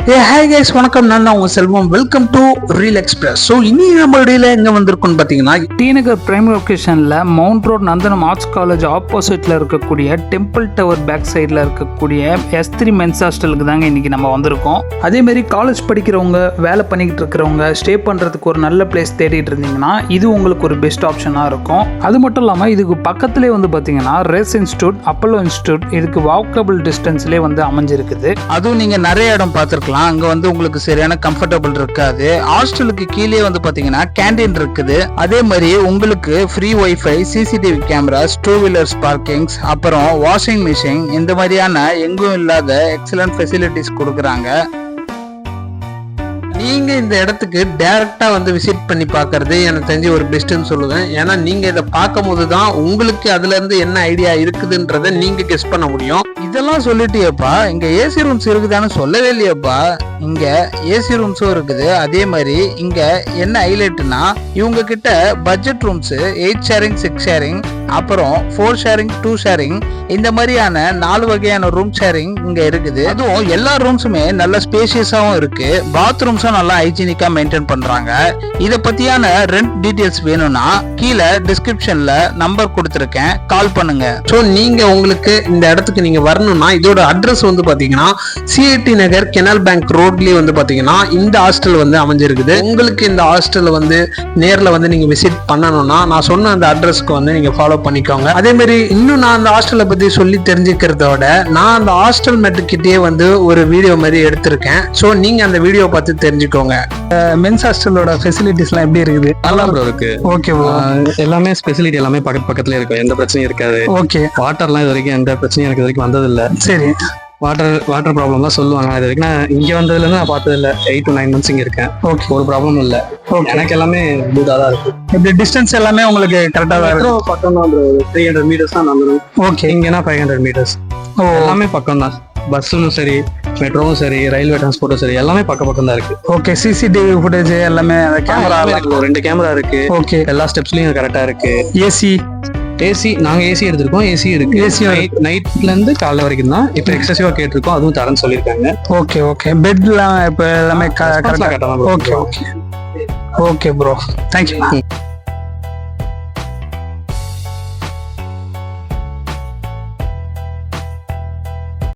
Hi guys, வணக்கம். நான் உங்க செல்வம். Welcome to Reel Express. So இனி நம்ம இடையில எங்க வந்திருக்கோம்னு பார்த்தீங்கன்னா, டி நகர் பிரைம் லொகேஷன்ல Mount Road Nandanam Arts College ஆப்போசிட்ல இருக்கக்கூடிய டெம்பிள் டவர் பேக் சைடில் இருக்கக்கூடிய S3 மென்ஸ் ஹாஸ்டலுக்கு தாங்க இன்னைக்கு நம்ம வந்திருக்கோம். அதேமாரி காலேஜ் படிக்கிறவங்க, வேலை பண்ணிக்கிட்டு இருக்கிறவங்க, ஸ்டே பண்ணுறதுக்கு ஒரு நல்ல பிளேஸ் தேடிட்டு இருந்தீங்கன்னா இது உங்களுக்கு ஒரு பெஸ்ட் ஆப்ஷனாக இருக்கும். அது மட்டும் இல்லாமல் இதுக்கு பக்கத்துலேயே வந்து பார்த்தீங்கன்னா ரேஸ் இன்ஸ்டியூட், அப்பல்லோ இன்ஸ்டியூட் இதுக்கு வாக்கபிள் டிஸ்டன்ஸ்லேயே வந்து அமைஞ்சிருக்குது. அதுவும் நீங்க நிறைய இடம் பார்த்துருக்கலாம். அங்க வந்து உங்களுக்கு சரியான கம்ஃபர்டபுள் இருக்காது. ஹாஸ்டலுக்கு கீழே வந்து பாத்தீங்கன்னா கேண்டீன் இருக்குது. அதே மாதிரி உங்களுக்கு free wifi, CCTV cameras, 2 wheelers parkings, அப்புறம் வாஷிங் மிஷின், இந்த மாதிரியான எங்கும் இல்லாத எக்ஸலன்ட் ஃபெசிலிட்டிஸ் கொடுக்குறாங்க. நீங்க இந்த இடத்துக்கு டைரக்டா வந்து விசிட் பண்ணி பாக்குறது எனக்கு தெரிஞ்சு ஒரு பெஸ்ட்னு சொல்லுவேன். ஏன்னா நீங்க இதை பார்க்கும் போதுதான் உங்களுக்கு அதுல இருந்து என்ன ஐடியா இருக்குதுன்றத நீங்க கெஸ் பண்ண முடியும். இதெல்லாம் சொல்லிட்டியப்பா, இங்க ஏசி ரூம்ஸ் இருக்குதான்னு சொல்லவே இல்லையப்பா. இங்க ஏசி ரூம்ஸும் இருக்குது. அதே மாதிரி இங்க என்ன ஹைலைட்னா, இவங்க கிட்ட பட்ஜெட் ரூம்ஸ் 8 ஷேரிங், 6 ஷேரிங், அப்புறம் 4 ஷேரிங், 2 ஷேரிங், இந்த மாதிரியான 4 வகையான ரூம் ஷேரிங் இங்க இருக்குது. அதுவும் எல்லா ரூம்ஸுமே நல்ல ஸ்பேசியஸாவும் இருக்கு. பாத்ரூம்ஸும் நல்லா ஹைஜீனிக்கா மெயின்டைன் பண்றாங்க. இத பத்தியான ரெண்ட் டீடைல்ஸ் வேணும்னா கீழே டிஸ்கிரிப்ஷன்ல நம்பர் கொடுத்திருக்கேன், கால் பண்ணுங்க. ஸோ நீங்க உங்களுக்கு இந்த இடத்துக்கு நீங்க வரணும்னா இதோட அட்ரஸ் வந்து பாத்தீங்கன்னா CIT நகர் கெனல் பேங்க் ரோட்லயே வந்து பாத்தீங்கன்னா இந்த ஹாஸ்டல் வந்து அமைஞ்சிருக்குது. உங்களுக்கு இந்த ஹாஸ்டல் வந்து நேர்ல வந்து நீங்க விசிட் பண்ணணும்னா நான் சொன்ன அந்த அட்ரஸ்க்கு வந்து நீங்க ஃபாலோ பண்ணிக்கோங்க. அதே மாதிரி இன்னும் நான் அந்த ஹாஸ்டலை பத்தி சொல்லி தெரிஞ்சுக்கிறதோட நான் அந்த ஹாஸ்டல் மெட்ரிக்கிட்டே வந்து ஒரு வீடியோ மாதிரி எடுத்திருக்கேன். ஸோ நீங்க அந்த வீடியோ பார்த்து தெரிஞ்சுக்கோங்க. மென்ஸ் ஹாஸ்டலோட ஃபெசிலிட்டிஸ்லாம் எப்படி இருக்குது? நல்லா ப்ரோ இருக்கு. ஓகே, எல்லாமே ஃபெசிலிட்டி எல்லாமே பக்கத்துல இருக்கும். எந்த பிரச்சனையும் இருக்காது. ஓகே. வாட்டர்லாம் இது வரைக்கும் எந்த பிரச்சனையும் எனக்கு இது வரைக்கும் வந்தது இல்ல. சரி. வாட்டர் ப்ராப்ளம் தான் சொல்லுவாங்க. இது வரைக்கும் நான் இங்க வந்ததுல இருந்து நான் பார்த்தது இல்ல. 8 to 9 months இங்க இருக்கேன். ஓகே. ஒரு ப்ராப்ளமும் இல்ல. எனக்கு எல்லாமே குட்டா தான் இருக்கு. இந்த டிஸ்டன்ஸ் எல்லாமே உங்களுக்கு கரெக்டா தான் இருக்கு. பக்கம் தான் ப்ரோ. 300 meters தான் நம்பரும். ஓகே. இங்கன்னா 500 meters. எல்லாமே பக்கம் தான். பஸ்ஸும் சரி, மெட்ரோவும் சரி, ரயில்வே டிரான்ஸ்போர்ட்டும் சரி, எல்லாமே பக்கம் தான் இருக்கு. ஓகே. CCTV ஃபுட்டேஜ் எல்லாமே, கேமரா, 2 கேமரா இருக்கு. ஓகே. எல்லா ஸ்டெப்ஸ்லயும் கரெக்டா இருக்கு. ஏசி நாங்க ஏசி எடுத்திருக்கோம். ஏசி இருக்கு. ஏசி நைட்ல இருந்து காலைல வரைக்கும் தான். இப்ப எக்ஸசிவா கேட்டிருக்கோம், அதுவும் தரேன்னு சொல்லிருக்காங்க. ஓகே. ஓகே. பெட்லாம் இப்ப எல்லாமே கரெக்டா. கரெக்டா. Okay. Okay. Okay bro, thank you.